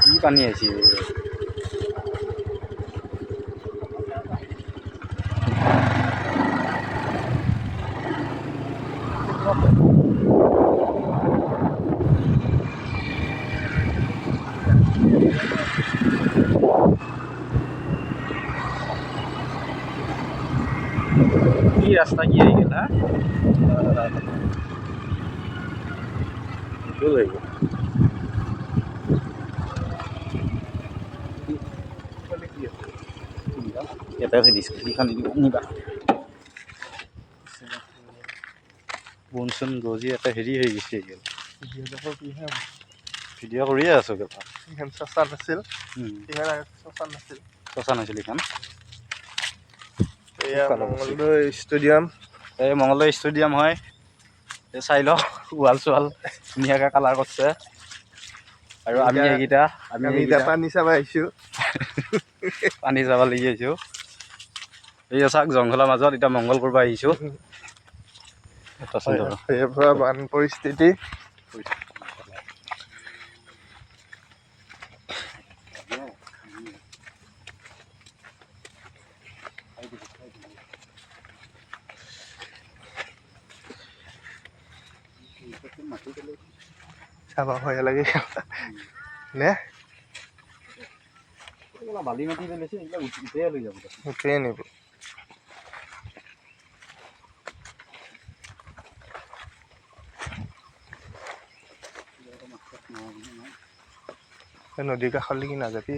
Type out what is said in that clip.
কি পানী আহিছে কি রাস্তা কি হয়ে গেল এটা ডিসকাশন নিবা বন চোন গজি এটা হেৰি হৈ গৈছে ভিডিঅ' কৰিয়ে আছো চচা নাছিল চচা নাছিল এইখন মংগলদৈ ষ্টেডিয়াম এই মংগলদৈ ষ্টেডিয়াম হয় চাই লওক ৱাল চোৱাল ধুনীয়াকৈ কালাৰ কৰিছে আৰু আমি এইকেইটা পানী চাব আহিছোঁ পানী যাব লাগি আহিছোঁ এই চাওক জংঘলৰ মাজত এতিয়া মংগল কৰিব আহিছোঁ ইয়াৰ পৰা বান পৰিস্থিতি চাব ভয় লাগে নে বালি মাটি পেলাইছে এইবিলাক উঠিয়ে লৈ যাব উঠিয়ে নিব নদীৰ কাষলৈ কি নাযাবি